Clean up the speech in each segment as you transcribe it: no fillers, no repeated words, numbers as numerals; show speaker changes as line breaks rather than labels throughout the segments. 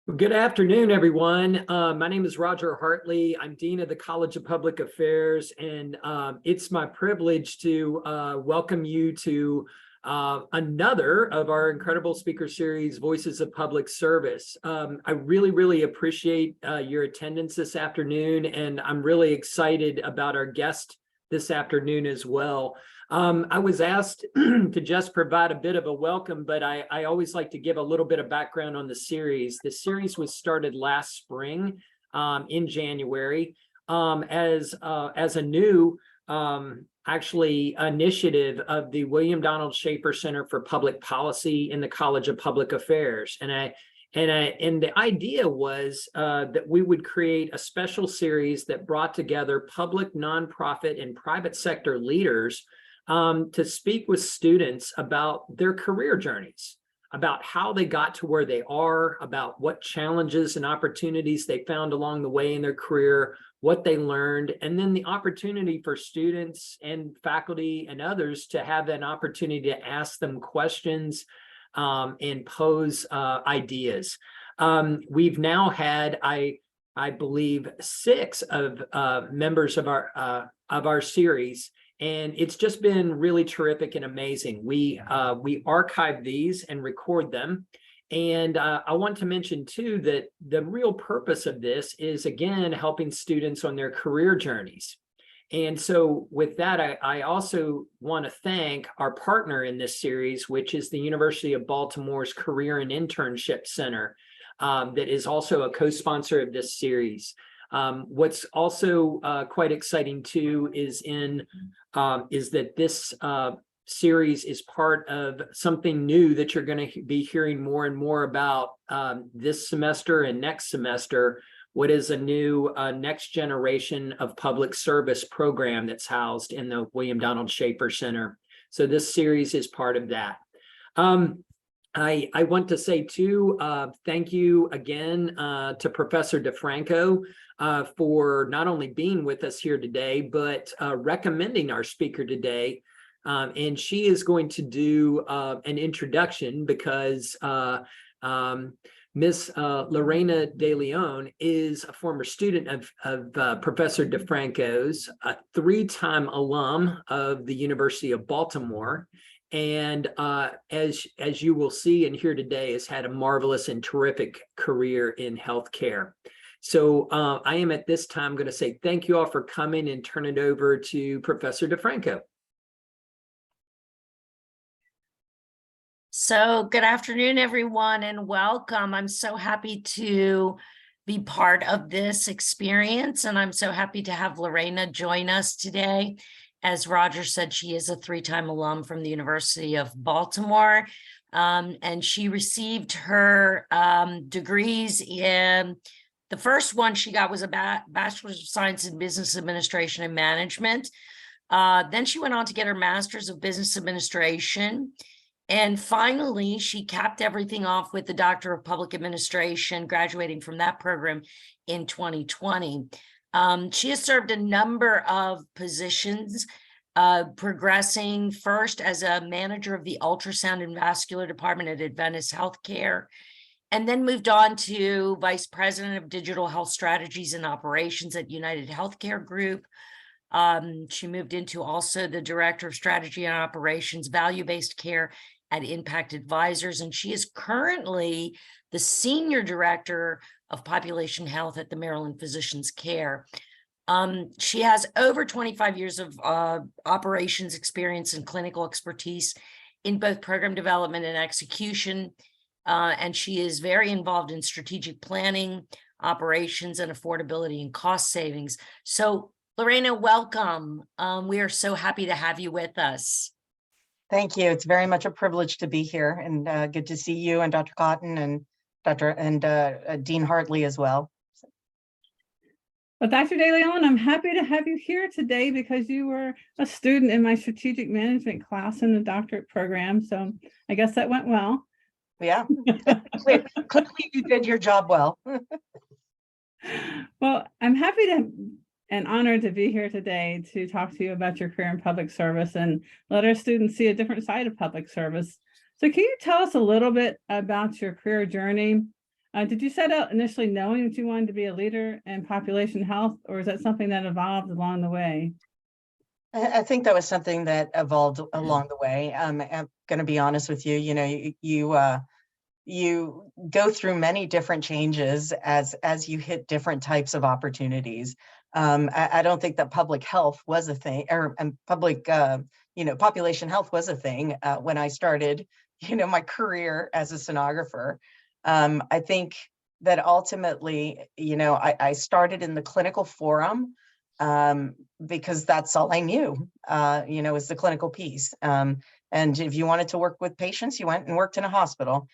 Well, good afternoon, everyone. My name is Roger Hartley. I'm Dean of the College of Public Affairs, and it's my privilege to welcome you to another of our incredible speaker series, Voices of Public Service. I really appreciate your attendance this afternoon, and I'm really excited about our guest this afternoon as well. I was asked to just provide a bit of a welcome, but I always like to give a little bit of background on the series. The series was started last spring in January as a new actually initiative of the William Donald Schaefer Center for Public Policy in the College of Public Affairs. And the idea was that we would create a special series that brought together public, nonprofit, and private sector leaders to speak with students about their career journeys, about how they got to where they are, about what challenges and opportunities they found along the way in their career, what they learned, and then the opportunity for students and faculty and others to have an opportunity to ask them questions and pose ideas. We've now had, I believe, 6 of members of our series. And it's just been really terrific and amazing. We archive these and record them. And I want to mention, too, that the real purpose of this is, again, helping students on their career journeys. And so with that, I also want to thank our partner in this series, which is the University of Baltimore's Career and Internship Center, that is also a co-sponsor of this series. What's also quite exciting too is that this series is part of something new that you're going to be hearing more and more about this semester and next semester. What is a new next generation of public service program that's housed in the William Donald Schaefer Center. So this series is part of that. I want to say too, thank you again to Professor DeFranco for not only being with us here today, but recommending our speaker today. And she is going to do an introduction because Miss Lorena De Leon is a former student of Professor DeFranco's, a 3-time alum of the University of Baltimore. And as you will see and hear today, has had a marvelous and terrific career in healthcare. So I am at this time going to say thank you all for coming and turn it over to Professor DeFranco.
So good afternoon, everyone, and welcome. I'm so happy to be part of this experience, and I'm so happy to have Lorena join us today. As Roger said, she is a 3-time alum from the University of Baltimore, and she received her degrees in, the first one she got was a Bachelor's of Science in Business Administration and Management. Then she went on to get her Master's of Business Administration. And finally, she capped everything off with the Doctor of Public Administration, graduating from that program in 2020. She has served a number of positions, progressing first as a manager of the ultrasound and vascular department at Adventist Healthcare, and then moved on to vice president of digital health strategies and operations at United Healthcare Group. She moved into also the director of strategy and operations, value-based care at Impact Advisors, and she is currently the senior director of population health at the Maryland Physicians Care. She has over 25 years of operations experience and clinical expertise in both program development and execution, and she is very involved in strategic planning, operations, and affordability and cost savings. So Lorena, welcome. We are so happy to have you with us.
Thank you. It's very much a privilege to be here, and good to see you and Dr. Cotton and Dean Hartley as well.
Well, Dr. De Leon, I'm happy to have you here today because you were a student in my strategic management class in the doctorate program. So I guess that went well.
Yeah, clearly you did your job well.
Well, I'm happy to and honored to be here today to talk to you about your career in public service and let our students see a different side of public service. So can you tell us a little bit about your career journey? Did you set out initially knowing that you wanted to be a leader in population health, or is that something that evolved along the way?
I think that was something that evolved along the way. I'm going to be honest with you. You know, you go through many different changes as you hit different types of opportunities. I don't think that public health was a thing, or population health was a thing when I started, my career as a sonographer. I think that ultimately, I started in the clinical forum because that's all I knew, was the clinical piece. And if you wanted to work with patients, you went and worked in a hospital.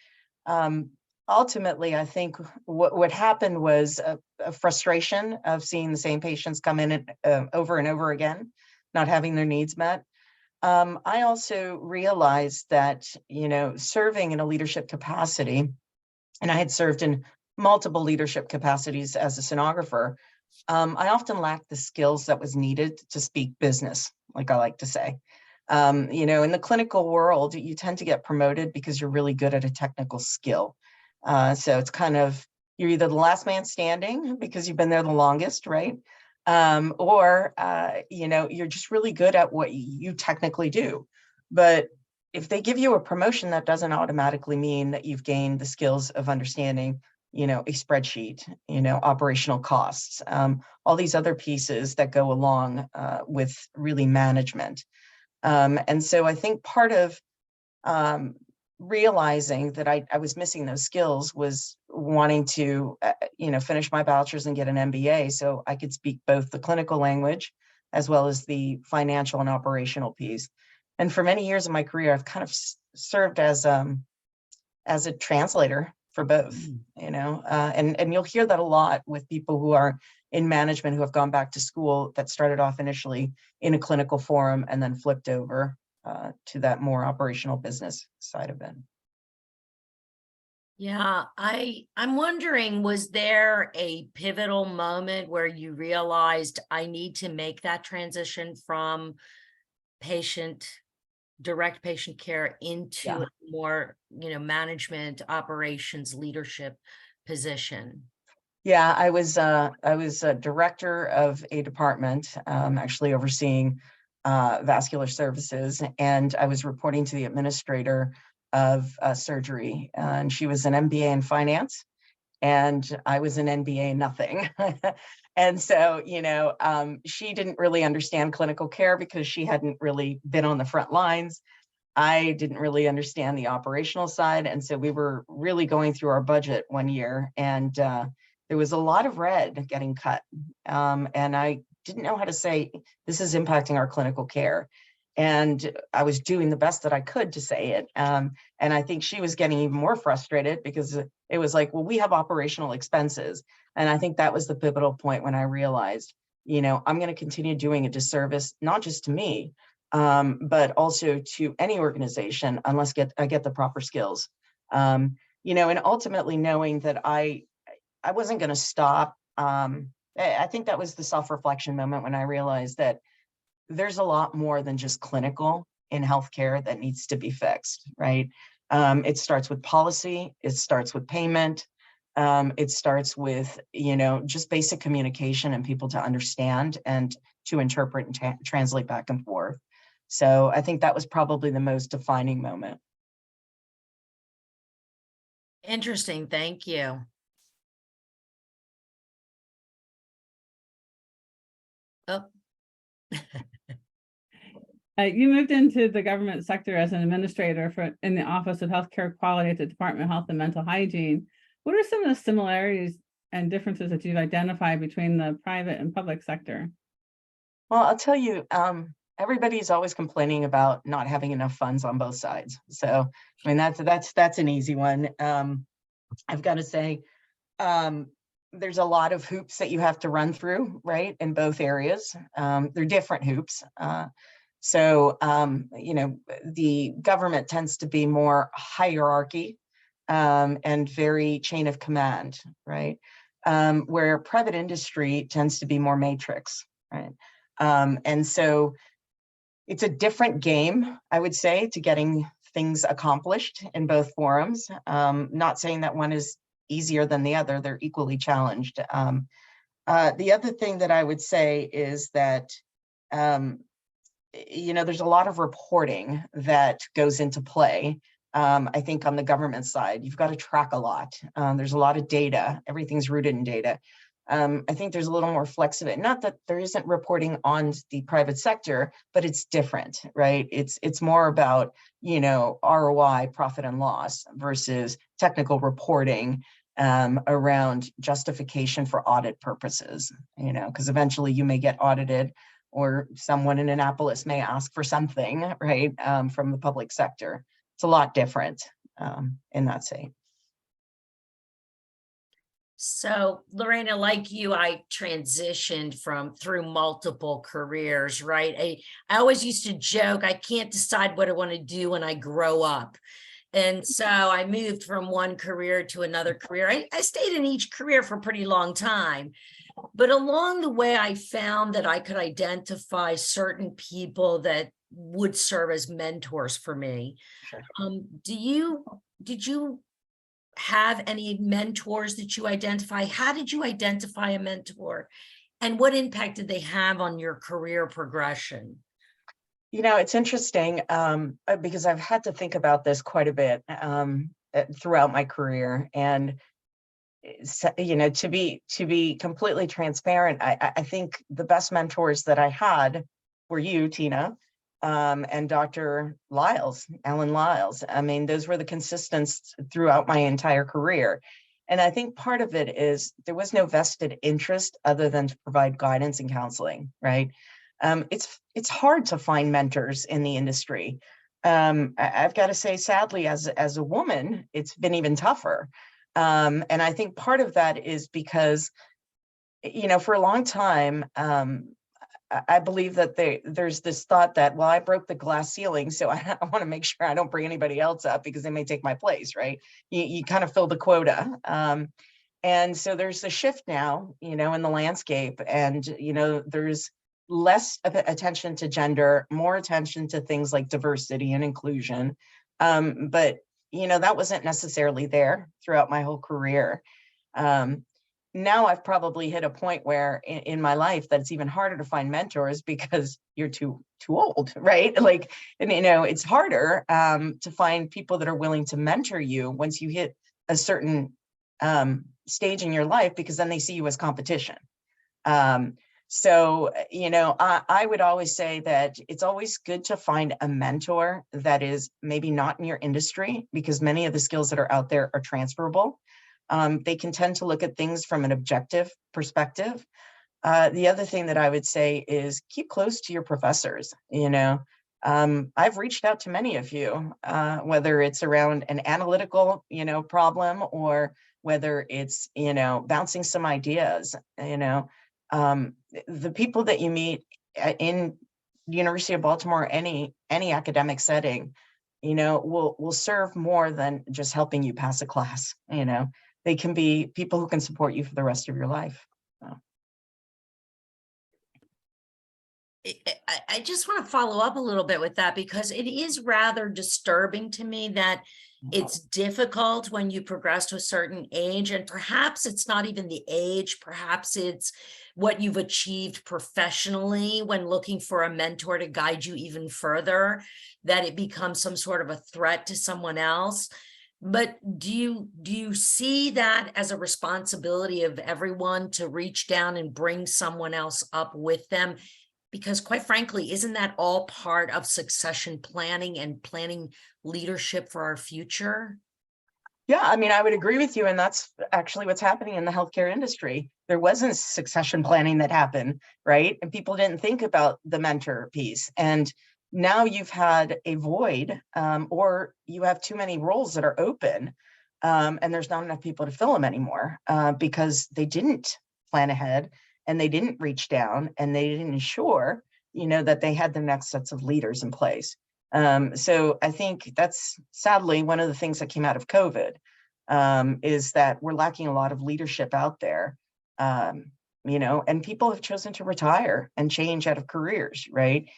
Ultimately, I think what happened was a frustration of seeing the same patients come in over and over again, not having their needs met. I also realized that, serving in a leadership capacity, and I had served in multiple leadership capacities as a sonographer, I often lacked the skills that was needed to speak business, like I like to say. In the clinical world, you tend to get promoted because you're really good at a technical skill. So it's kind of, you're either the last man standing because you've been there the longest, right? Or you're just really good at what you technically do. But if they give you a promotion, that doesn't automatically mean that you've gained the skills of understanding, a spreadsheet, operational costs, all these other pieces that go along with really management. And so I think part of realizing that I was missing those skills was wanting to, finish my bachelor's and get an MBA so I could speak both the clinical language as well as the financial and operational piece. And for many years of my career, I've kind of served as a translator for both, and you'll hear that a lot with people who are in management who have gone back to school that started off initially in a clinical forum and then flipped over to that more operational business side of it.
Yeah, I'm wondering, was there a pivotal moment where you realized I need to make that transition from direct patient care into a more, management, operations, leadership position?
Yeah, I was a director of a department, actually overseeing vascular services, and I was reporting to the administrator of surgery, and she was an MBA in finance, and I was an MBA nothing. And so, she didn't really understand clinical care because she hadn't really been on the front lines. I didn't really understand the operational side. And so we were really going through our budget one year, and there was a lot of red getting cut. And I didn't know how to say, this is impacting our clinical care. And I was doing the best that I could to say it. And I think she was getting even more frustrated because it was like, well, we have operational expenses. And I think that was the pivotal point when I realized, I'm going to continue doing a disservice, not just to me, but also to any organization unless I get the proper skills. And ultimately knowing that I wasn't going to stop. I think that was the self-reflection moment when I realized that there's a lot more than just clinical in healthcare that needs to be fixed, right? It starts with policy, it starts with payment, it starts with, just basic communication and people to understand and to interpret and translate back and forth. So I think that was probably the most defining moment.
Interesting, thank you. Oh.
You moved into the government sector as an administrator in the Office of Healthcare Quality at the Department of Health and Mental Hygiene. What are some of the similarities and differences that you've identified between the private and public sector? Well,
I'll tell you, everybody's always complaining about not having enough funds on both sides. So, I mean, that's an easy one. I've got to say, there's a lot of hoops that you have to run through, right, in both areas. They're different hoops. So, the government tends to be more hierarchy and very chain of command, right? Where private industry tends to be more matrix, right? And so it's a different game, I would say, to getting things accomplished in both forums. Not saying that one is easier than the other. They're equally challenged. The other thing that I would say is that, there's a lot of reporting that goes into play. I think on the government side, you've got to track a lot. There's a lot of data. Everything's rooted in data. I think there's a little more flexibility. Not that there isn't reporting on the private sector, but it's different, right? It's more about, ROI, profit and loss, versus technical reporting around justification for audit purposes, because eventually you may get audited, or someone in Annapolis may ask for something, right, from the public sector. It's a lot different in that sense.
So Lorena, like you, I transitioned through multiple careers, right? I always used to joke, I can't decide what I want to do when I grow up. And so I moved from one career to another career. I stayed in each career for a pretty long time. But along the way, I found that I could identify certain people that would serve as mentors for me.
Sure.
Did you have any mentors that you identify? How did you identify a mentor? And what impact did they have on your career progression?
It's interesting because I've had to think about this quite a bit throughout my career. And to be completely transparent, I think the best mentors that I had were you, Tina, and Dr. Alan Lyles. I mean, those were the consistents throughout my entire career. And I think part of it is there was no vested interest other than to provide guidance and counseling, right? It's hard to find mentors in the industry. I've got to say, sadly, as a woman, it's been even tougher. And I think part of that is because, for a long time, I believe that there's this thought that, well, I broke the glass ceiling, so I want to make sure I don't bring anybody else up because they may take my place, right? You kind of fill the quota. And so there's a shift now, in the landscape, and, there's less attention to gender, more attention to things like diversity and inclusion. But that wasn't necessarily there throughout my whole career. Now I've probably hit a point where in my life that it's even harder to find mentors because you're too old, right? Like, and, it's harder to find people that are willing to mentor you once you hit a certain stage in your life, because then they see you as competition. So, I would always say that it's always good to find a mentor that is maybe not in your industry, because many of the skills that are out there are transferable. They can tend to look at things from an objective perspective. The other thing that I would say is keep close to your professors. I've reached out to many of you, whether it's around an analytical, problem, or whether it's, bouncing some ideas, the people that you meet in the University of Baltimore, any academic setting, will serve more than just helping you pass a class. They can be people who can support you for the rest of your life. So.
I just want to follow up a little bit with that, because it is rather disturbing to me that it's difficult when you progress to a certain age, and perhaps it's not even the age, perhaps it's what you've achieved professionally when looking for a mentor to guide you even further, that it becomes some sort of a threat to someone else. But do you see that as a responsibility of everyone to reach down and bring someone else up with them? Because quite frankly, isn't that all part of succession planning and planning leadership for our future?
Yeah, I mean, I would agree with you. And that's actually what's happening in the healthcare industry. There wasn't succession planning that happened, right? And people didn't think about the mentor piece. And now you've had a void, or you have too many roles that are open, and there's not enough people to fill them anymore, because they didn't plan ahead, and they didn't reach down, and they didn't ensure, that they had the next sets of leaders in place. So I think that's sadly one of the things that came out of COVID, is that we're lacking a lot of leadership out there, and people have chosen to retire and change out of careers, right?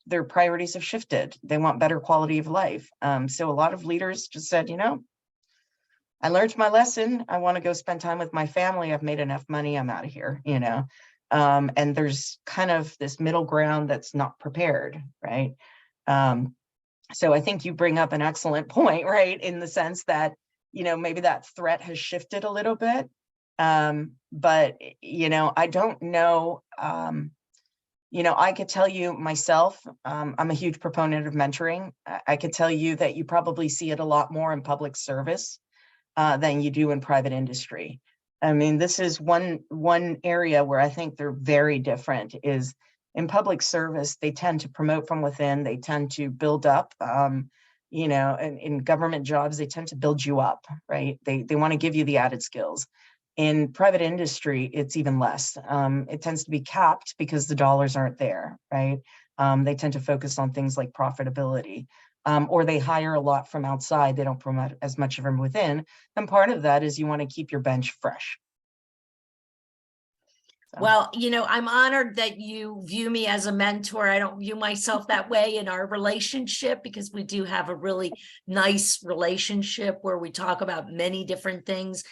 Their priorities have shifted. They want better quality of life. So a lot of leaders just said, I learned my lesson. I want to go spend time with my family. I've made enough money. I'm out of here, you know. And there's kind of this middle ground that's not prepared, right? So I think you bring up an excellent point, right? In the sense that, you know, maybe that threat has shifted a little bit. But, you know, I don't know. You know, I could tell you myself, I'm a huge proponent of mentoring. I could tell you that you probably see it a lot more in public service than you do in private industry. I mean, this is one area where I think they're very different. Is in public service, they tend to promote from within. They tend to build up. You know, in government jobs, they tend to build you up, right? They want to give you the added skills. In private industry, it's even less. It tends to be capped because the dollars aren't there, right? They tend to focus on things like profitability, or they hire a lot from outside. They don't promote as much from within. And part of that is you want to keep your bench fresh. So.
Well, you know, I'm honored that you view me as a mentor. I don't view myself that way in our relationship, because we do have a really nice relationship where we talk about many different things.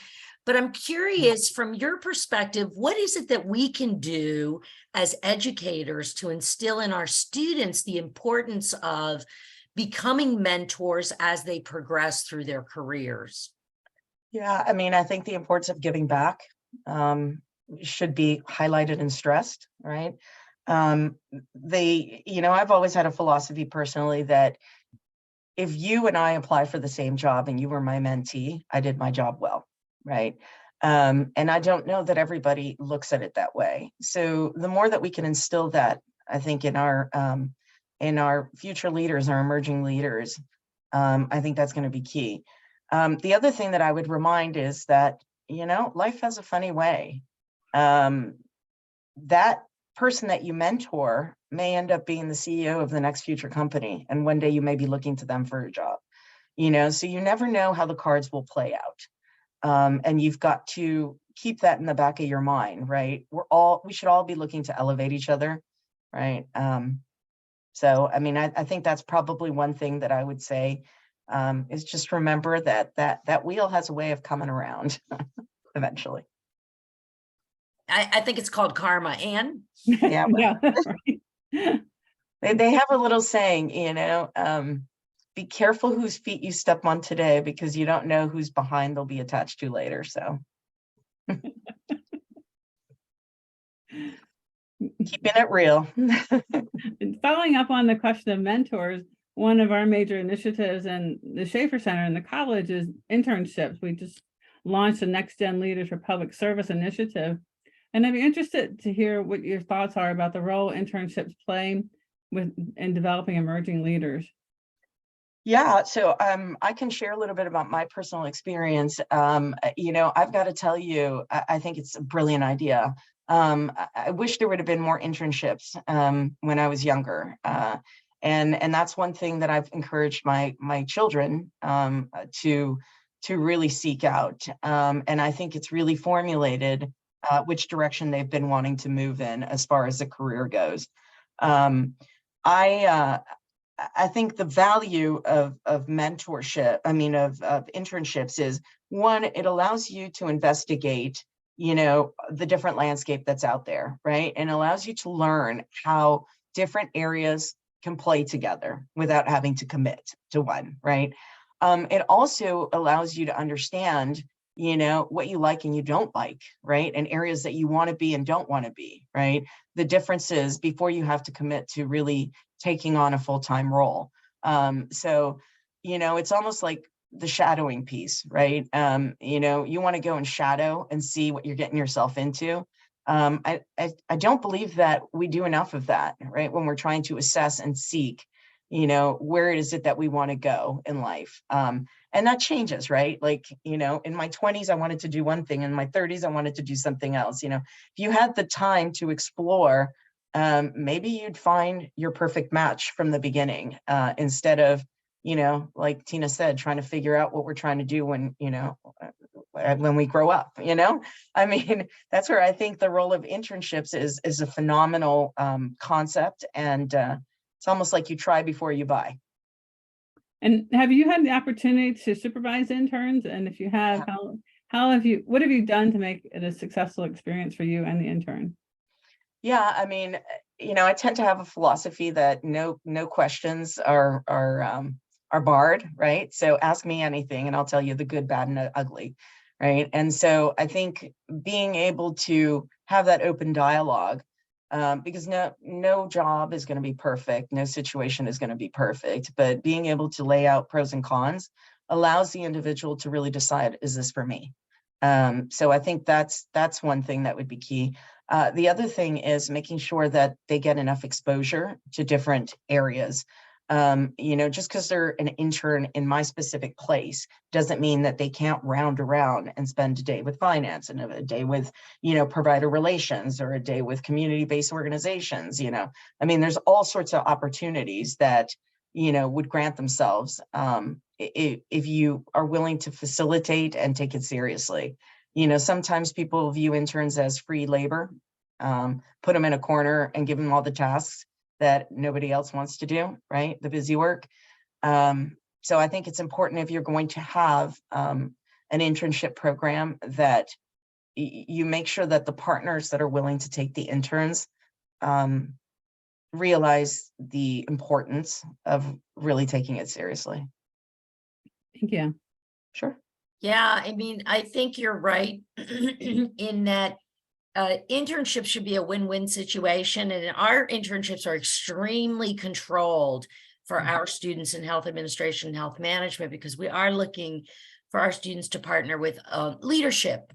But I'm curious, from your perspective, what is it that we can do as educators to instill in our students the importance of becoming mentors as they progress through their careers?
Yeah, I mean, I think the importance of giving back should be highlighted and stressed, right? You know, I've always had a philosophy personally that if you and I apply for the same job and you were my mentee, I did my job well, right? And I don't know that everybody looks at it that way. So the more that we can instill that, I think in our future leaders, our emerging leaders, I think that's going to be key. The other thing that I would remind is that, you know, life has a funny way. That person that you mentor may end up being the CEO of the next future company. And one day you may be looking to them for a job, you know, so you never know how the cards will play out. And you've got to keep that in the back of your mind, right? We should all be looking to elevate each other, right? So, I mean, I think that's probably one thing that I would say, is just remember that wheel has a way of coming around eventually.
I think it's called karma, Anne.
Yeah, well,
right.
they have a little saying, you know, be careful whose feet you step on today, because you don't know who's behind they'll be attached to later. So keeping it real.
And following up on the question of mentors, one of our major initiatives in the Schaefer Center in the college is internships. We just launched the Next Gen Leaders for Public Service initiative. And I'd be interested to hear what your thoughts are about the role internships play in developing emerging leaders.
Yeah, so I can share a little bit about my personal experience. You know, I've got to tell you, I think it's a brilliant idea. I wish there would have been more internships when I was younger. And that's one thing that I've encouraged my children to really seek out. And I think it's really formulated which direction they've been wanting to move in as far as the career goes. I think the value of mentorship, I mean, of internships is, one, it allows you to investigate, you know, the different landscape that's out there, right? And allows you to learn how different areas can play together without having to commit to one, right? It also allows you to understand, you know, what you like and you don't like, right? And areas that you want to be and don't want to be, right? The differences before you have to commit to really taking on a full-time role. So, you know, it's almost like the shadowing piece, right? You know, you want to go and shadow and see what you're getting yourself into. I don't believe that we do enough of that, right? When we're trying to assess and seek, you know, where is it that we want to go in life? And that changes, right? Like, you know, in my 20s, I wanted to do one thing. In my 30s, I wanted to do something else. You know, if you had the time to explore, maybe you'd find your perfect match from the beginning, instead of, you know, like Tina said, trying to figure out what we're trying to do when, you know, when we grow up, you know. I mean, that's where I think the role of internships is a phenomenal concept. And it's almost like you try before you buy.
And have you had the opportunity to supervise interns? And if you have, what have you done to make it a successful experience for you and the intern?
Yeah, I mean, I tend to have a philosophy that no questions are barred, right? So ask me anything and I'll tell you the good, bad, and the ugly, right? And so I think being able to have that open dialogue, because no job is going to be perfect, no situation is going to be perfect, but being able to lay out pros and cons allows the individual to really decide, is this for me? So I think that's one thing that would be key. The other thing is making sure that they get enough exposure to different areas. Just because they're an intern in my specific place doesn't mean that they can't round around and spend a day with finance and a day with, provider relations, or a day with community-based organizations. I mean, there's all sorts of opportunities that, would grant themselves if you are willing to facilitate and take it seriously. Sometimes people view interns as free labor, put them in a corner and give them all the tasks that nobody else wants to do, right? The busy work. So I think it's important, if you're going to have an internship program, that you make sure that the partners that are willing to take the interns realize the importance of really taking it seriously.
Thank you.
Sure.
Yeah, I mean, I think you're right in that internships should be a win-win situation, and our internships are extremely controlled for our students in health administration and health management, because we are looking for our students to partner with leadership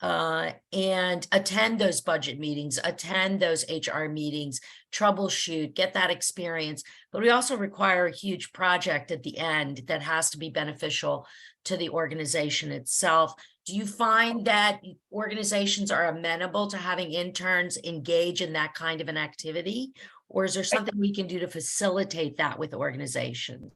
and attend those budget meetings, attend those HR meetings, troubleshoot, get that experience. But we also require a huge project at the end that has to be beneficial to the organization itself. Do you find that organizations are amenable to having interns engage in that kind of an activity? Or is there something we can do to facilitate that with organizations?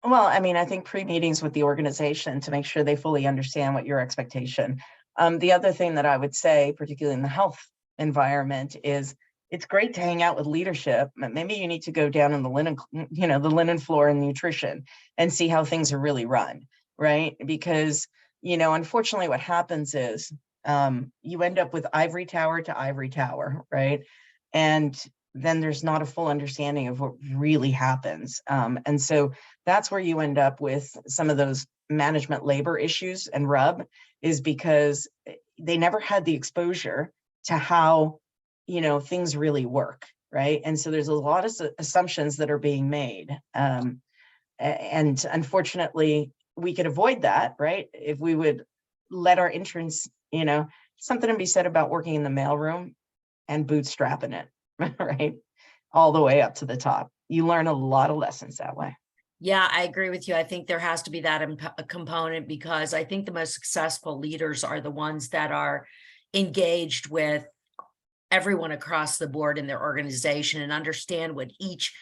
Well, I mean, I think pre-meetings with the organization to make sure they fully understand what your expectation. The other thing that I would say, particularly in the health environment, is it's great to hang out with leadership, but maybe you need to go down on the linen floor in nutrition and see how things are really run, right? Because, unfortunately what happens is you end up with ivory tower to ivory tower, right? And then there's not a full understanding of what really happens. And so that's where you end up with some of those management labor issues and rub, is because they never had the exposure to how, things really work, right? And so there's a lot of assumptions that are being made. And unfortunately, we could avoid that, right? If we would let our interns, something to be said about working in the mailroom and bootstrapping it, right? All the way up to the top. You learn a lot of lessons that way.
Yeah, I agree with you. I think there has to be that component, because I think the most successful leaders are the ones that are engaged with everyone across the board in their organization and understand what each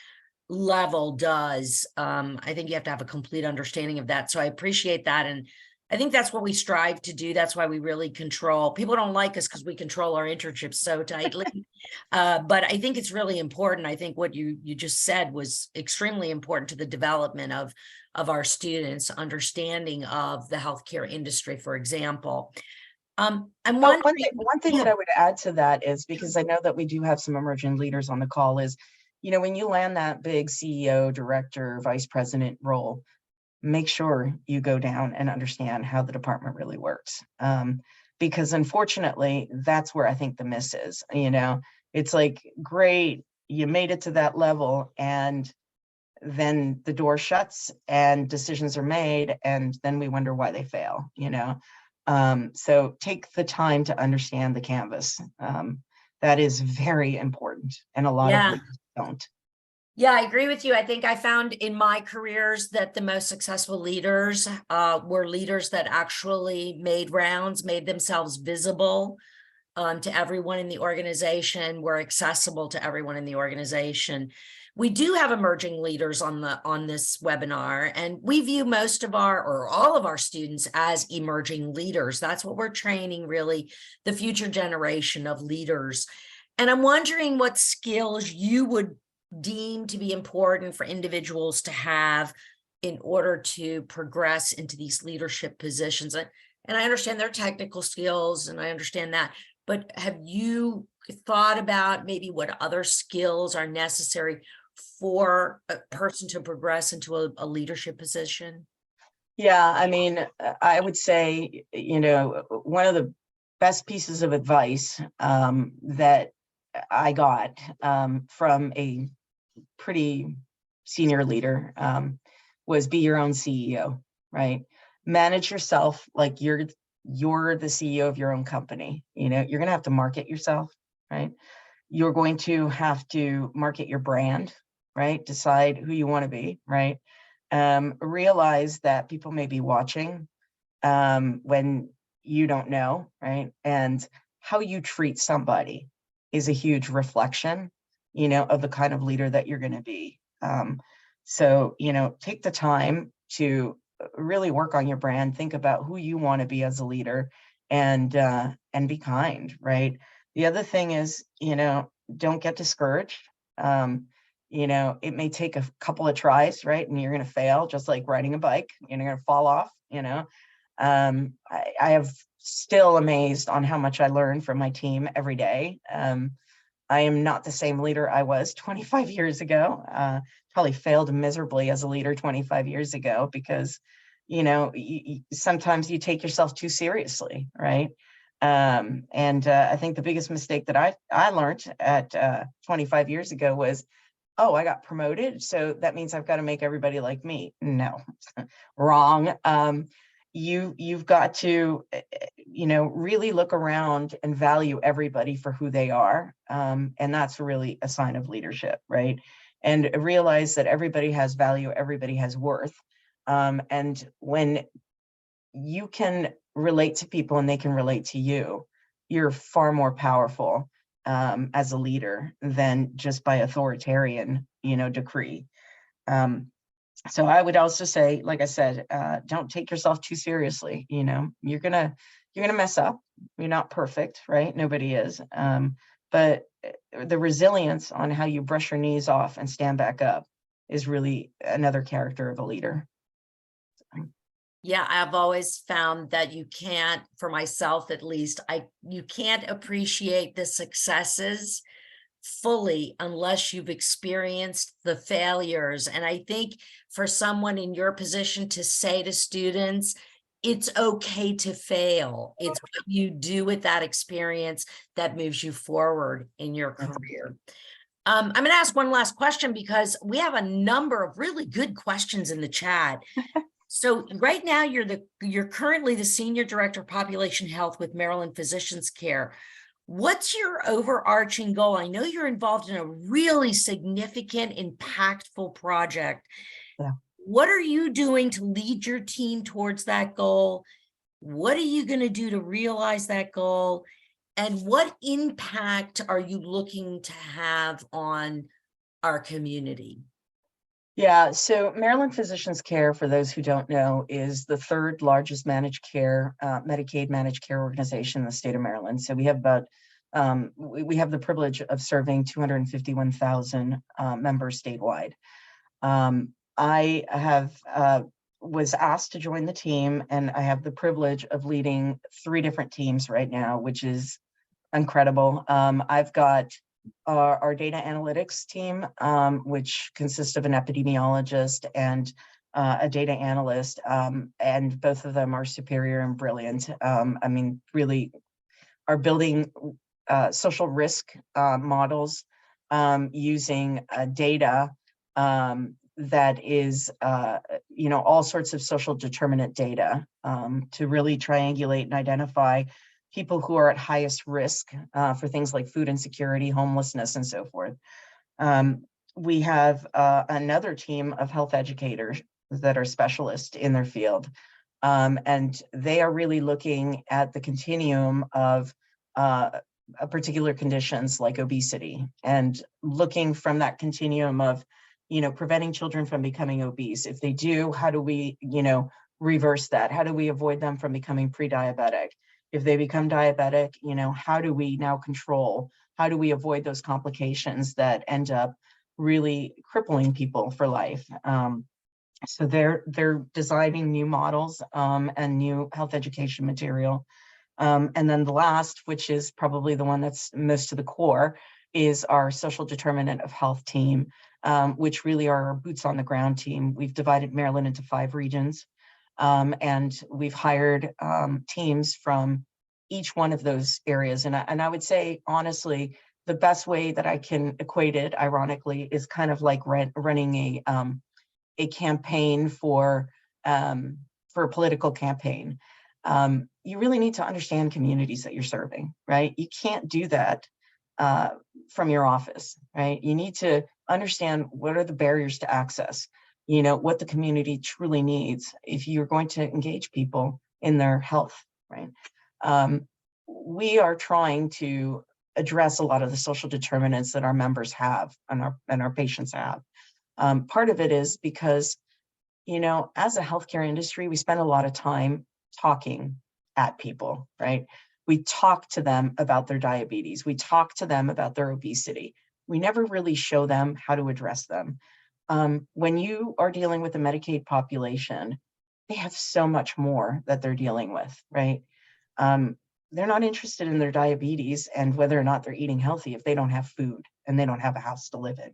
level does. I think you have to have a complete understanding of that. So I appreciate that. And I think that's what we strive to do. That's why we really control. People don't like us because we control our internships so tightly. But I think it's really important. I think what you just said was extremely important to the development of our students' understanding of the healthcare industry, for example. I'm wondering,
one thing that I would add to that is, because I know that we do have some emerging leaders on the call, is, when you land that big CEO, director, vice president role, make sure you go down and understand how the department really works. Because unfortunately, that's where I think the miss is. It's like, great, you made it to that level, and then the door shuts and decisions are made, and then we wonder why they fail, So take the time to understand the canvas. That is very important, and a lot of leaders don't.
Yeah, I agree with you. I think I found in my careers that the most successful leaders were leaders that actually made rounds, made themselves visible to everyone in the organization, were accessible to everyone in the organization. We do have emerging leaders on this webinar, and we view most of or all of our students as emerging leaders. That's what we're training, really, the future generation of leaders. And I'm wondering what skills you would deem to be important for individuals to have in order to progress into these leadership positions? And I understand their technical skills and I understand that, but have you thought about maybe what other skills are necessary for a person to progress into a leadership position?
Yeah, I mean, I would say, one of the best pieces of advice that I got from a pretty senior leader was be your own CEO, right? Manage yourself like you're the CEO of your own company. You're gonna have to market yourself, right? You're going to have to market your brand, right? Decide who you want to be, right? Realize that people may be watching when you don't know, right? And how you treat somebody is a huge reflection, of the kind of leader that you're going to be. So, take the time to really work on your brand, think about who you want to be as a leader, and be kind, right? The other thing is, don't get discouraged. It may take a couple of tries, right? And you're going to fail, just like riding a bike, you're going to fall off, I have still amazed on how much I learn from my team every day. I am not the same leader I was 25 years ago. Probably failed miserably as a leader 25 years ago because, sometimes you take yourself too seriously, right? I think the biggest mistake that I learned at 25 years ago was, oh, I got promoted, so that means I've got to make everybody like me. No, wrong. You've got to, really look around and value everybody for who they are. And that's really a sign of leadership, right? And realize that everybody has value, everybody has worth. And when you can relate to people and they can relate to you, you're far more powerful as a leader than just by authoritarian, decree. So I would also say, like I said, don't take yourself too seriously. You're gonna mess up. You're not perfect, right? Nobody is. But the resilience on how you brush your knees off and stand back up is really another character of a leader.
Yeah, I've always found that you can't, for myself at least, you can't appreciate the successes fully unless you've experienced the failures. And I think for someone in your position to say to students, it's okay to fail. It's what you do with that experience that moves you forward in your career. I'm going to ask one last question because we have a number of really good questions in the chat. So right now you're currently the Senior Director of Population Health with Maryland Physicians Care. What's your overarching goal? I know you're involved in a really significant, impactful project.
Yeah.
What are you doing to lead your team towards that goal? What are you going to do to realize that goal? And what impact are you looking to have on our community?
Yeah, so Maryland Physicians Care, for those who don't know, is the third largest managed care, Medicaid managed care organization in the state of Maryland. So we have about, we have the privilege of serving 251,000 members statewide. I have was asked to join the team, and I have the privilege of leading 3 different teams right now, which is incredible. I've got our data analytics team, which consists of an epidemiologist and a data analyst, and both of them are superior and brilliant. I mean, really are building social risk models using data that is, all sorts of social determinant data to really triangulate and identify people who are at highest risk for things like food insecurity, homelessness, and so forth. We have another team of health educators that are specialists in their field. And they are really looking at the continuum of particular conditions like obesity and looking from that continuum of, preventing children from becoming obese. If they do, how do we, reverse that? How do we avoid them from becoming pre-diabetic? If they become diabetic, how do we now control? How do we avoid those complications that end up really crippling people for life? So they're designing new models and new health education material. And then the last, which is probably the one that's most to the core, is our social determinant of health team, which really are our boots on the ground team. We've divided Maryland into 5 regions, and we've hired teams from each one of those areas. And I would say, honestly, the best way that I can equate it, ironically, is kind of like running a campaign for a political campaign. You really need to understand communities that you're serving, right? You can't do that from your office, right? You need to understand what are the barriers to access, what the community truly needs if you're going to engage people in their health, right? We are trying to address a lot of the social determinants that our members have and our patients have. Part of it is because, as a healthcare industry, we spend a lot of time talking at people, right? We talk to them about their diabetes. We talk to them about their obesity. We never really show them how to address them. When you are dealing with a Medicaid population, they have so much more that they're dealing with, right? They're not interested in their diabetes and whether or not they're eating healthy if they don't have food and they don't have a house to live in,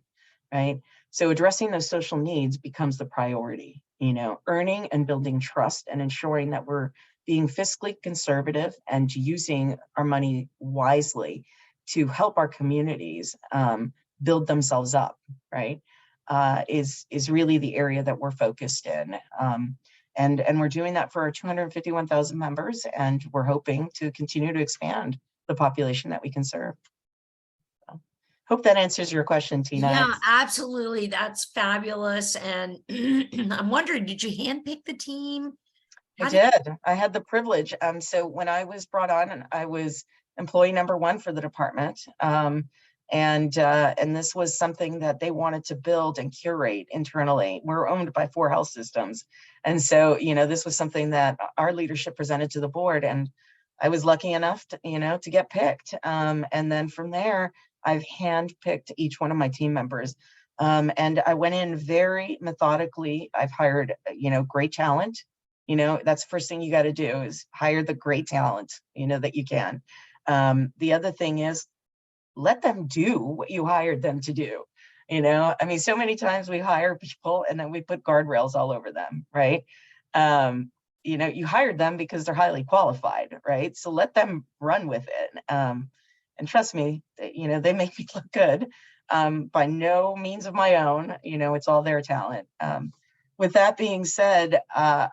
right? So addressing those social needs becomes the priority, earning and building trust and ensuring that we're being fiscally conservative and using our money wisely to help our communities build themselves up, right? Is really the area that we're focused in. And we're doing that for our 251,000 members, and we're hoping to continue to expand the population that we can serve. So, hope that answers your question, Tina.
Yeah, absolutely. That's fabulous. And I'm wondering, did you handpick the team?
I did. I had the privilege. So when I was brought on, I was employee number 1 for the department. And this was something that they wanted to build and curate internally. We're owned by 4 health systems. And so, this was something that our leadership presented to the board, and I was lucky enough to, to get picked. And then from there, I've handpicked each one of my team members. And I went in very methodically. I've hired, great talent. That's the first thing you got to do is hire the great talent, that you can. The other thing is, let them do what you hired them to do. So many times we hire people and then we put guardrails all over them, right? You hired them because they're highly qualified, right? So let them run with it. And trust me, they make me look good. By no means of my own, it's all their talent. With that being said, I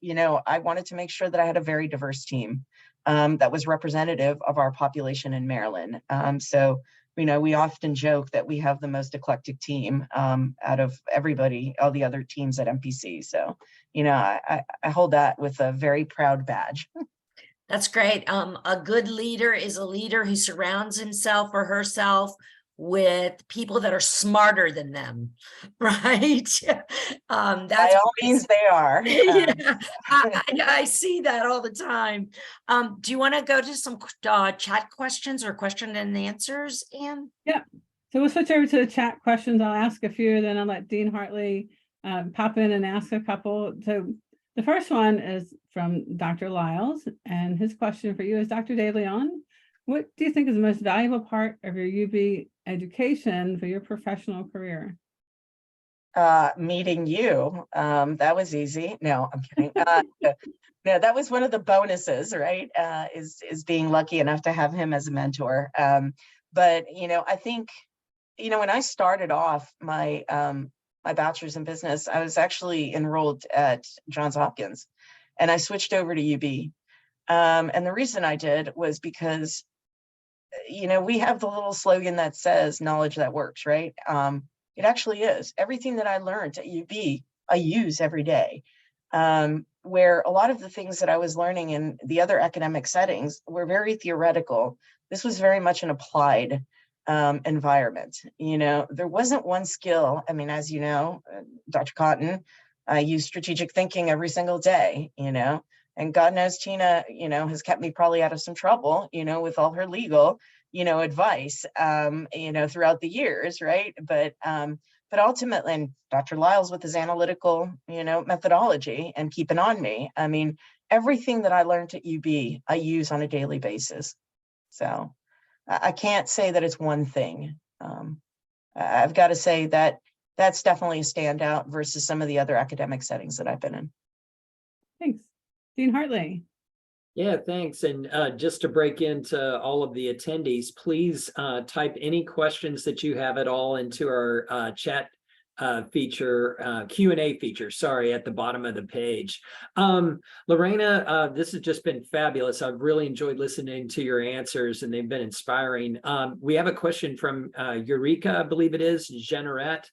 wanted to make sure that I had a very diverse team that was representative of our population in Maryland. So, we often joke that we have the most eclectic team out of everybody, all the other teams at MPC. So, I hold that with a very proud badge.
That's great. A good leader is a leader who surrounds himself or herself with people that are smarter than them, right? That's
by all means they are.
Yeah, I see that all the time. Do you want to go to some chat questions or question and answers, Anne?
Yeah. So we'll switch over to the chat questions. I'll ask a few, then I'll let Dean Hartley pop in and ask a couple. So the first one is from Dr. Lyles, and his question for you is, Dr. DeLeon, what do you think is the most valuable part of your UB education for your professional career?
Meeting you. That was easy. No, I'm kidding. No, that was one of the bonuses, right? Is being lucky enough to have him as a mentor. But I think, when I started off my my bachelor's in business, I was actually enrolled at Johns Hopkins, and I switched over to UB. And the reason I did was because, we have the little slogan that says knowledge that works, right? It actually is. Everything that I learned at UB, I use every day. Where a lot of the things that I was learning in the other academic settings were very theoretical. This was very much an applied environment. There wasn't one skill. I mean, as you know, Dr. Cotton, I use strategic thinking every single day, and God knows Tina, has kept me probably out of some trouble, with all her legal, advice, throughout the years, right? But But ultimately, and Dr. Lyles with his analytical, methodology and keeping on me. I mean, everything that I learned at UB, I use on a daily basis. So I can't say that it's one thing. I've got to say that that's definitely a standout versus some of the other academic settings that I've been in.
Thanks. Dean Hartley.
Yeah, thanks. And just to break into all of the attendees, please type any questions that you have at all into our chat feature, Q&A feature, sorry, at the bottom of the page. Lorena, this has just been fabulous. I've really enjoyed listening to your answers and they've been inspiring. We have a question from Eureka, I believe it is, Generette.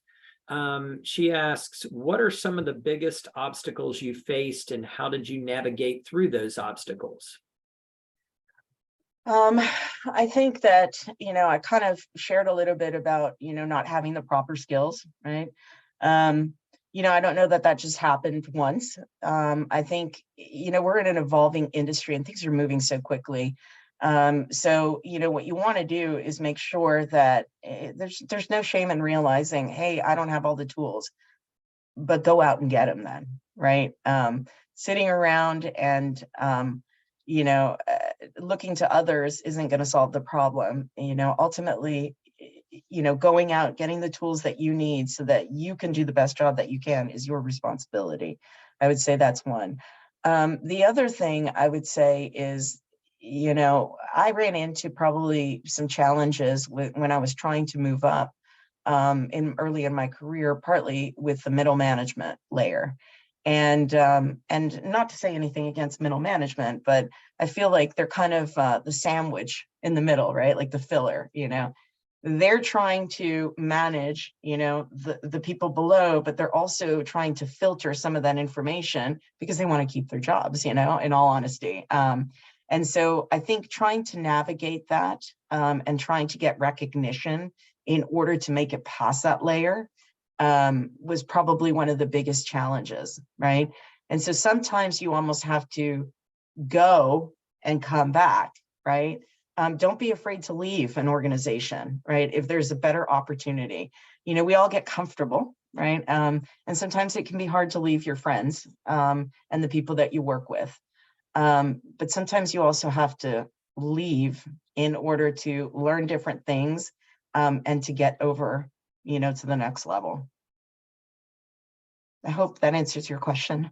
She asks, what are some of the biggest obstacles you faced and how did you navigate through those obstacles?
I think that, I kind of shared a little bit about, not having the proper skills, right? I don't know that that just happened once. I think, we're in an evolving industry and things are moving so quickly. So, what you want to do is make sure that there's no shame in realizing, hey, I don't have all the tools, but go out and get them then, right? Sitting around and, looking to others isn't going to solve the problem. Ultimately, going out, getting the tools that you need so that you can do the best job that you can is your responsibility. I would say that's one. The other thing I would say is, I ran into probably some challenges when I was trying to move up early in my career, partly with the middle management layer. And not to say anything against middle management, but I feel like they're kind of the sandwich in the middle, right? Like the filler, they're trying to manage, the people below, but they're also trying to filter some of that information because they want to keep their jobs, in all honesty. And so I think trying to navigate that and trying to get recognition in order to make it past that layer was probably one of the biggest challenges, right? And so sometimes you almost have to go and come back, right? Don't be afraid to leave an organization, right? If there's a better opportunity, we all get comfortable, right? And sometimes it can be hard to leave your friends and the people that you work with. But sometimes you also have to leave in order to learn different things and to get over, to the next level. I hope that answers your question.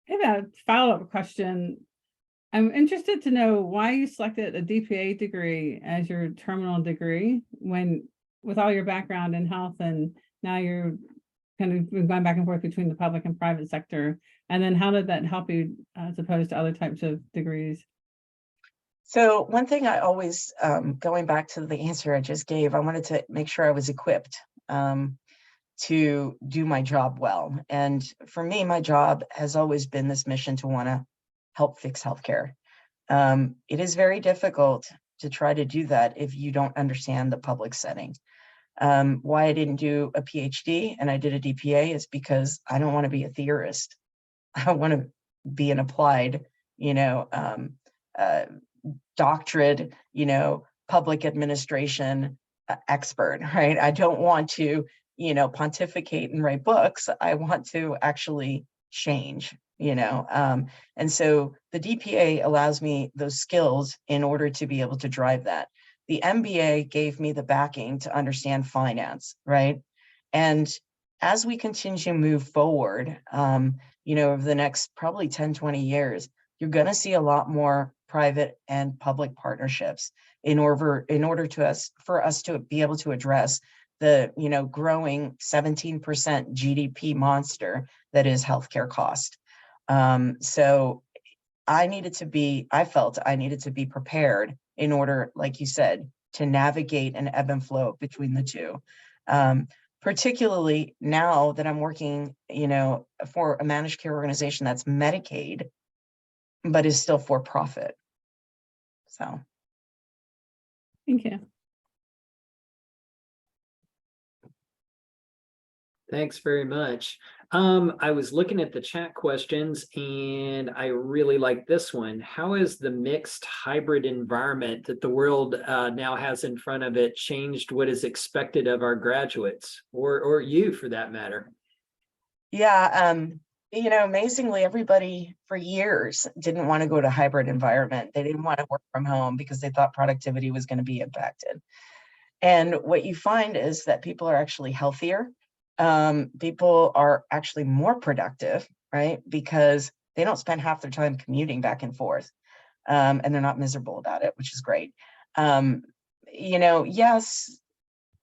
I have a follow-up question. I'm interested to know why you selected a D.P.A degree as your terminal degree when, with all your background in health, and now you're kind of going back and forth between the public and private sector. And then how did that help you as opposed to other types of degrees?
So one thing I always, going back to the answer I just gave, I wanted to make sure I was equipped to do my job well. And for me, my job has always been this mission to want to help fix healthcare. It is very difficult to try to do that if you don't understand the public setting. Why I didn't do a PhD and I did a D.P.A is because I don't want to be a theorist. I want to be an applied, doctorate, public administration expert, right? I don't want to, pontificate and write books. I want to actually change, and so the D.P.A allows me those skills in order to be able to drive that. The MBA gave me the backing to understand finance, right? And as we continue to move forward, over the next probably 10, 20 years, you're going to see a lot more private and public partnerships for us to be able to address the, growing 17% GDP monster that is healthcare cost. So I felt I needed to be prepared in order, like you said, to navigate an ebb and flow between the two. Particularly now that I'm working, for a managed care organization that's Medicaid, but is still for profit. So.
Thank you.
Thanks very much. I was looking at the chat questions and I really like this one. How has the mixed hybrid environment that the world now has in front of it changed what is expected of our graduates or you for that matter?
Yeah, amazingly, everybody for years didn't want to go to hybrid environment. They didn't want to work from home because they thought productivity was going to be impacted. And what you find is that people are actually healthier. People are actually more productive, right? Because they don't spend half their time commuting back and forth. And they're not miserable about it, which is great. Yes,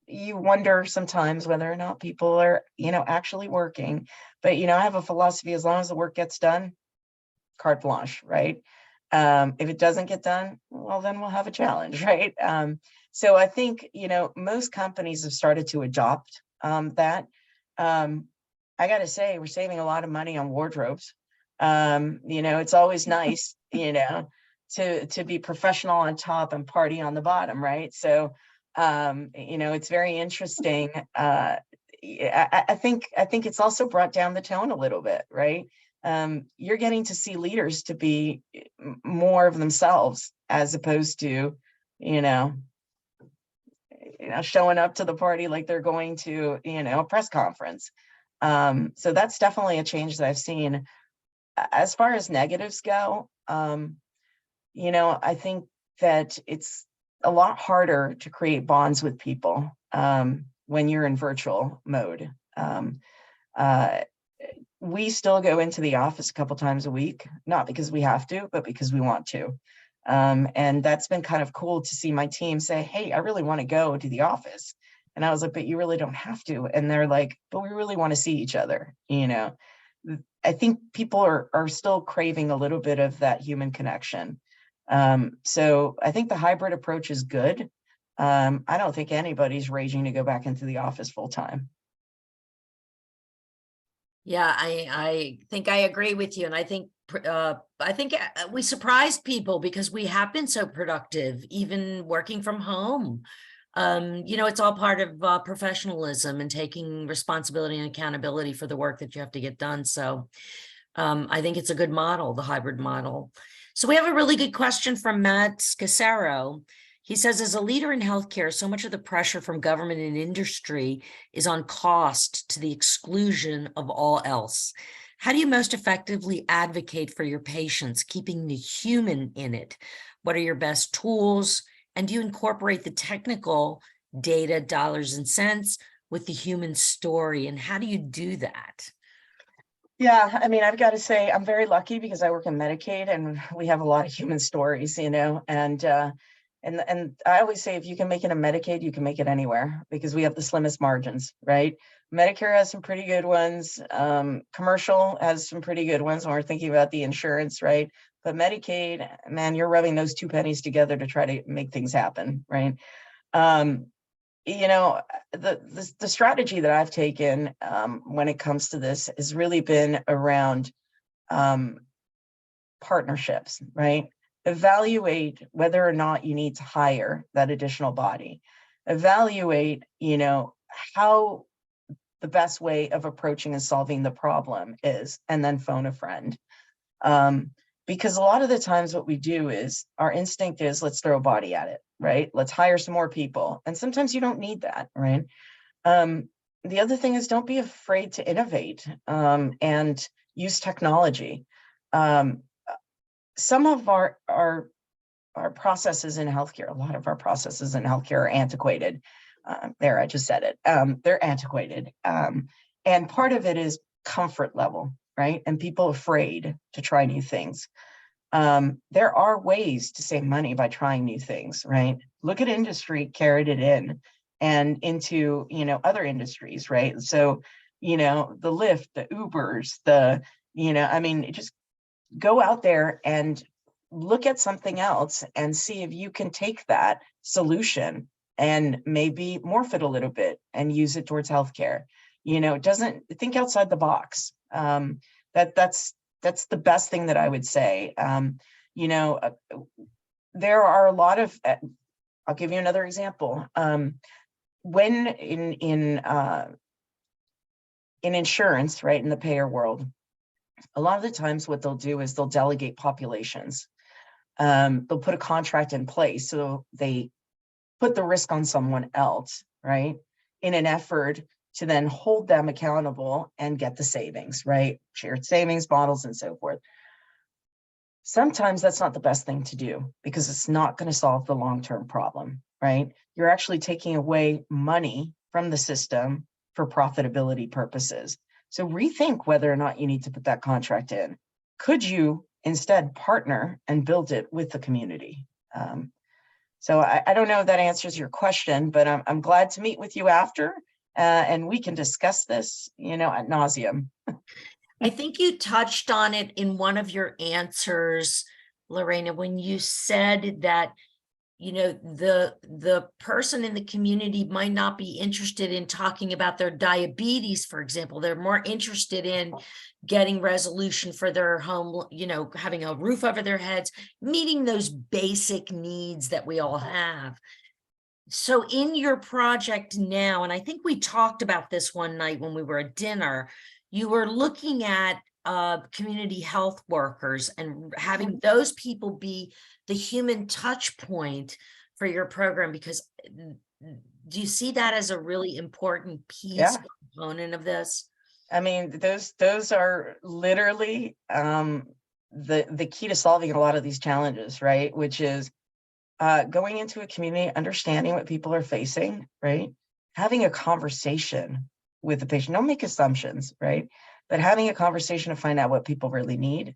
you wonder sometimes whether or not people are, actually working. But, I have a philosophy, as long as the work gets done, carte blanche, right? If it doesn't get done, well, then we'll have a challenge, right? So I think, most companies have started to adopt that. I got to say, we're saving a lot of money on wardrobes. It's always nice, to be professional on top and party on the bottom, right? So, it's very interesting. I think it's also brought down the tone a little bit, right? You're getting to see leaders to be more of themselves as opposed to, showing up to the party like they're going to, a press conference. So that's definitely a change that I've seen. As far as negatives go, I think that it's a lot harder to create bonds with people when you're in virtual mode. We still go into the office a couple times a week, not because we have to, but because we want to. And that's been kind of cool to see my team say, hey, I really want to go to the office. And I was like, but you really don't have to. And they're like, but we really want to see each other. I think people are still craving a little bit of that human connection. So I think the hybrid approach is good. I don't think anybody's raging to go back into the office full time.
Yeah, I think I agree with you. And I think we surprised people because we have been so productive, even working from home. It's all part of professionalism and taking responsibility and accountability for the work that you have to get done. So I think it's a good model, the hybrid model. So we have a really good question from Matt Scacero. He says, as a leader in healthcare, so much of the pressure from government and industry is on cost to the exclusion of all else. How do you most effectively advocate for your patients, keeping the human in it? What are your best tools? And do you incorporate the technical data, dollars and cents, with the human story? And how do you do that?
Yeah, I mean, I've got to say I'm very lucky because I work in Medicaid and we have a lot of human stories, and I always say if you can make it in Medicaid, you can make it anywhere because we have the slimmest margins, right? Medicare has some pretty good ones. Commercial has some pretty good ones when we're thinking about the insurance, right? But Medicaid, man, you're rubbing those two pennies together to try to make things happen, right? The strategy that I've taken when it comes to this has really been around partnerships, right? Evaluate whether or not you need to hire that additional body. Evaluate, how the best way of approaching and solving the problem is, and then phone a friend. Because a lot of the times what we do is our instinct is let's throw a body at it, right? Let's hire some more people. And sometimes you don't need that, right? The other thing is don't be afraid to innovate and use technology. Some of our processes in healthcare, a lot of our processes in healthcare are antiquated. I just said it. They're antiquated. And part of it is comfort level, right? And people afraid to try new things. There are ways to save money by trying new things, right? Look at industry carried it in and into, other industries, right? So, the Lyft, the Ubers, just go out there and look at something else and see if you can take that solution and maybe morph it a little bit and use it towards healthcare. Doesn't think outside the box. That's the best thing that I would say. There are a lot of, I'll give you another example. When in in insurance, right, in the payer world, a lot of the times what they'll do is they'll delegate populations. They'll put a contract in place, so they put the risk on someone else, right, in an effort to then hold them accountable and get the savings, right? Shared savings models and so forth. Sometimes that's not the best thing to do because it's not going to solve the long-term problem, right? You're actually taking away money from the system for profitability purposes. So rethink whether or not you need to put that contract in. Could you instead partner and build it with the community? So I don't know if that answers your question, but I'm glad to meet with you after, and we can discuss this, ad nauseum.
I think you touched on it in one of your answers, Lorena, when you said that, the person in the community might not be interested in talking about their diabetes, for example. They're more interested in getting resolution for their home, having a roof over their heads, meeting those basic needs that we all have. So in your project now, and I think we talked about this one night when we were at dinner, you were looking at community health workers and having those people be the human touch point for your program, because do you see that as a really important piece component of this?
I mean, those are literally the key to solving a lot of these challenges, right? Which is going into a community, understanding what people are facing, right? Having a conversation with the patient. Don't make assumptions, right? But having a conversation to find out what people really need.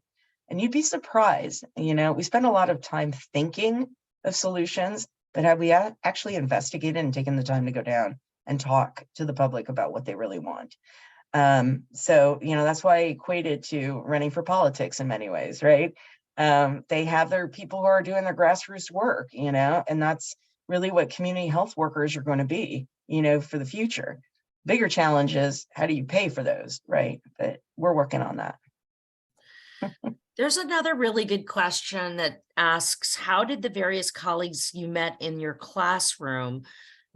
And you'd be surprised, we spend a lot of time thinking of solutions, but have we actually investigated and taken the time to go down and talk to the public about what they really want? So, that's why I equate it to running for politics in many ways, right? They have their people who are doing their grassroots work, and that's really what community health workers are going to be, for the future. Bigger challenge is how do you pay for those, right? But we're working on that.
There's another really good question that asks, how did the various colleagues you met in your classroom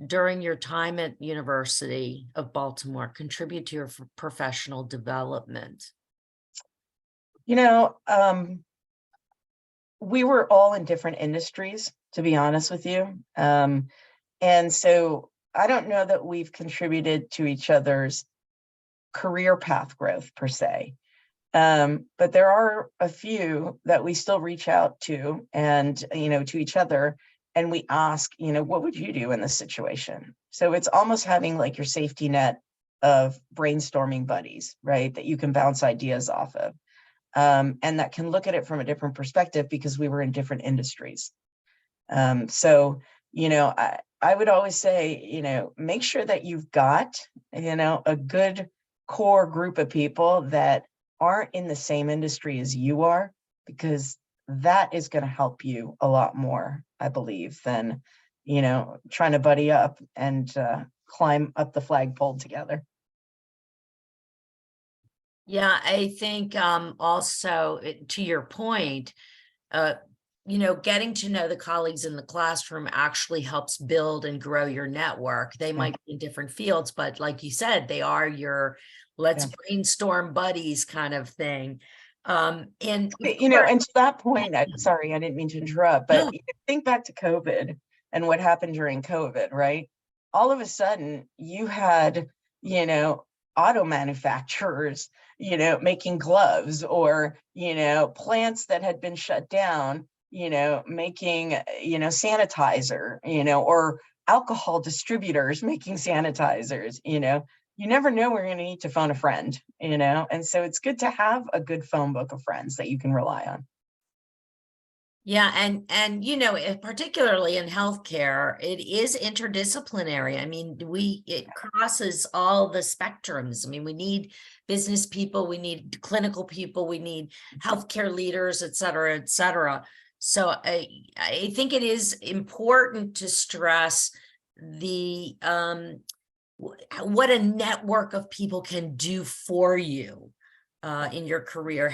during your time at University of Baltimore contribute to your professional development?
We were all in different industries, to be honest with you. And so I don't know that we've contributed to each other's career path growth per se. But there are a few that we still reach out to and, to each other, and we ask, what would you do in this situation? So it's almost having like your safety net of brainstorming buddies, right? That you can bounce ideas off of. And that can look at it from a different perspective because we were in different industries. So, I would always say, make sure that you've got, a good core group of people that aren't in the same industry as you are, because that is going to help you a lot more, I believe, than, trying to buddy up and climb up the flagpole together.
Yeah, I think also to your point, getting to know the colleagues in the classroom actually helps build and grow your network. They might be in different fields, but like you said, they are your let's brainstorm buddies kind of thing. And
and to that point, sorry, I didn't mean to interrupt, but think back to COVID and what happened during COVID, right? All of a sudden you had, auto manufacturers, making gloves, or, plants that had been shut down, making, sanitizer, or alcohol distributors making sanitizers, you never know when you're going to need to phone a friend, and so it's good to have a good phone book of friends that you can rely on.
Yeah, and particularly in healthcare, it is interdisciplinary. I mean, it crosses all the spectrums. I mean, we need business people, we need clinical people, we need healthcare leaders, et cetera, et cetera. So I think it is important to stress the what a network of people can do for you in your career.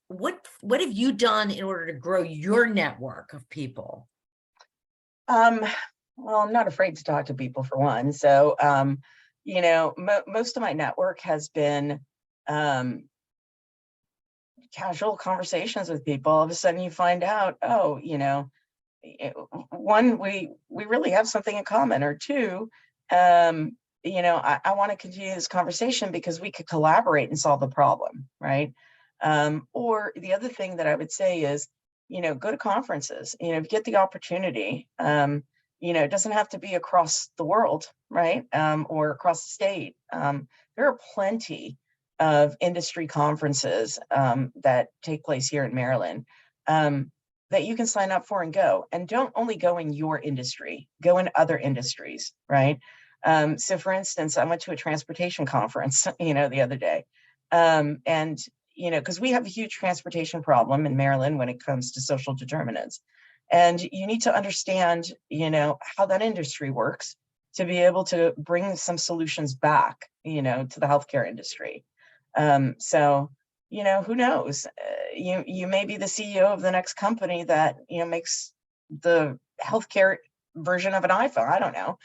What have you done in order to grow your network of people?
Well, I'm not afraid to talk to people, for one. So, most of my network has been casual conversations with people. All of a sudden you find out, oh, one, we really have something in common, or two, I want to continue this conversation because we could collaborate and solve the problem, right? Or the other thing that I would say is, go to conferences, get the opportunity. It doesn't have to be across the world, right? Or across the state. There are plenty of industry conferences that take place here in Maryland that you can sign up for and go. And don't only go in your industry, go in other industries, right? So for instance, I went to a transportation conference, the other day. And because we have a huge transportation problem in Maryland when it comes to social determinants. And you need to understand, how that industry works to be able to bring some solutions back, to the healthcare industry. So, who knows? You may be the CEO of the next company that, makes the healthcare version of an iPhone. I don't know,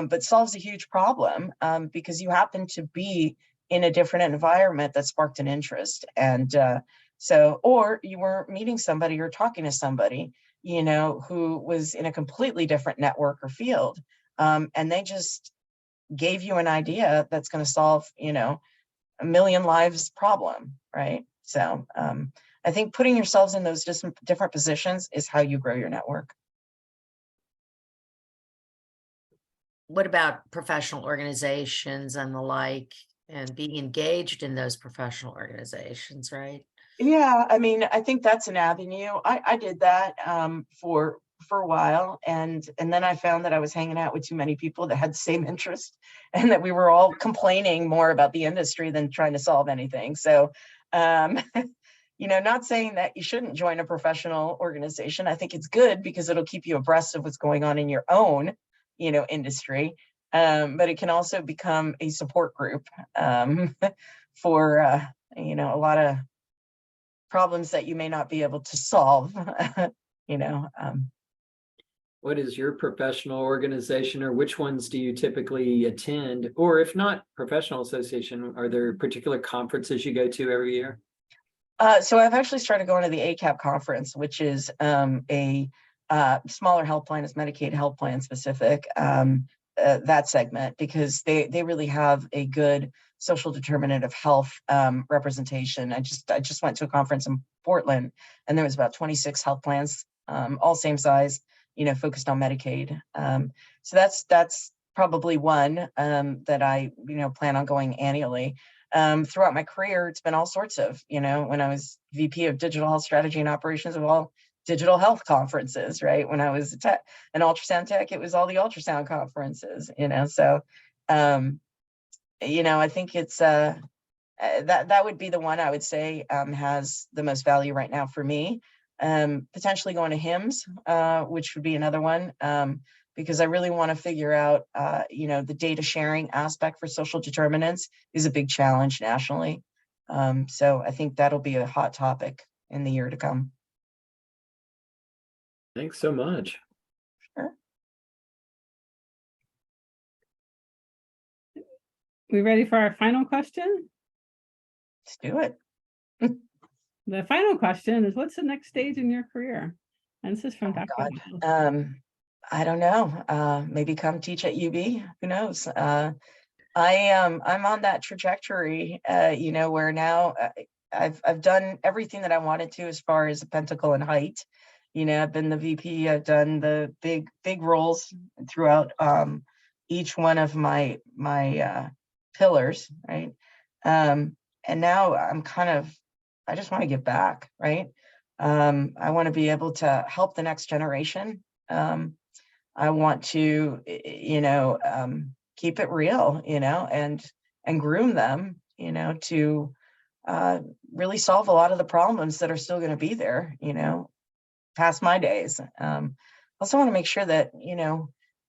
but solves a huge problem because you happen to be in a different environment that sparked an interest. And or you were meeting somebody or talking to somebody, who was in a completely different network or field. And they just gave you an idea that's going to solve, a million lives problem, right? So I think putting yourselves in those different positions is how you grow your network.
What about professional organizations and the like, and being engaged in those professional organizations, right?
Yeah, I mean, I think that's an avenue. I did that for a while, and then I found that I was hanging out with too many people that had the same interest, and that we were all complaining more about the industry than trying to solve anything. So, not saying that you shouldn't join a professional organization. I think it's good because it'll keep you abreast of what's going on in your own, industry. But it can also become a support group for a lot of problems that you may not be able to solve.
What is your professional organization, or which ones do you typically attend? Or if not professional association, are there particular conferences you go to every year?
So I've actually started going to the ACAP conference, which is a smaller health plan, is Medicaid health plan specific, that segment, because they really have a good social determinant of health representation. I just went to a conference in Portland, and there was about 26 health plans, all same size, focused on Medicaid. So that's probably one that I plan on going annually. Throughout my career, it's been all sorts of, when I was VP of Digital Health Strategy and Operations, of all digital health conferences, right? When I was an ultrasound tech, it was all the ultrasound conferences, So, I think it's that would be the one I would say has the most value right now for me. Potentially going to HIMSS, which would be another one, because I really want to figure out, the data sharing aspect for social determinants is a big challenge nationally. So I think that'll be a hot topic in the year to come.
Thanks so much.
Sure.
We ready for our final question?
Let's do it.
The final question is, what's the next stage in your career? And this is from Dr.
God. I don't know. Maybe come teach at UB. Who knows? I'm on that trajectory, where now I've done everything that I wanted to as far as a pentacle and height. I've been the VP. I've done the big roles throughout each one of my pillars, right? And now I just want to give back, right? I want to be able to help the next generation. I want to, keep it real, and groom them, to really solve a lot of the problems that are still going to be there, past my days. Also want to make sure that,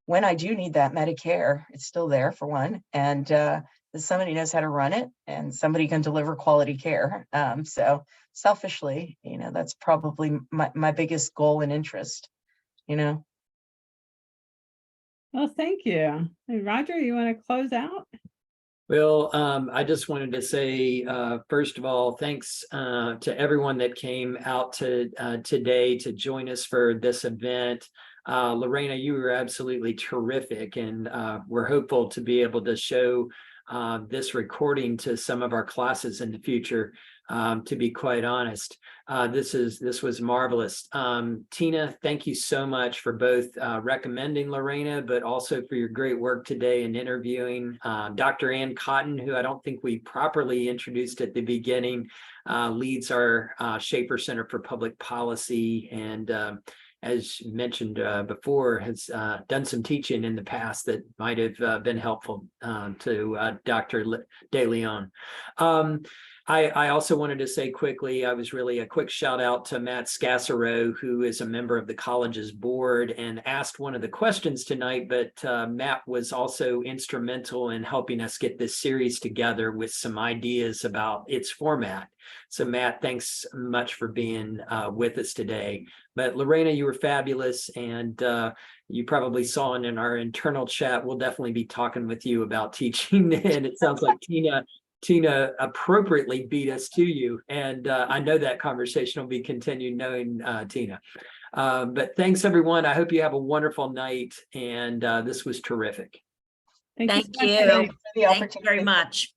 when I do need that Medicare, it's still there for one, and that somebody knows how to run it and somebody can deliver quality care. So selfishly, that's probably my biggest goal and interest,
Well, thank you. Hey, Roger, you want to close out?
Well, I just wanted to say, first of all, thanks to everyone that came out today to join us for this event. Lorena, you were absolutely terrific, and we're hopeful to be able to show this recording to some of our classes in the future. To be quite honest, this was marvelous. Tina, thank you so much for both recommending Lorena, but also for your great work today in interviewing. Dr. Ann Cotton, who I don't think we properly introduced at the beginning, leads our Schaefer Center for Public Policy, and as mentioned before, has done some teaching in the past that might have been helpful to Dr. De Leon. I also wanted to say quickly, I was really a quick shout out to Matt Scassero, who is a member of the college's board and asked one of the questions tonight, but Matt was also instrumental in helping us get this series together with some ideas about its format. So Matt, thanks much for being with us today. But Lorena, you were fabulous, and you probably saw in our internal chat, we'll definitely be talking with you about teaching, and it sounds like Tina appropriately beat us to you, and I know that conversation will be continued knowing Tina. But thanks everyone. I hope you have a wonderful night, and this was terrific.
Thank
Thank you
you.
for the
Thank you
opportunity.
very much.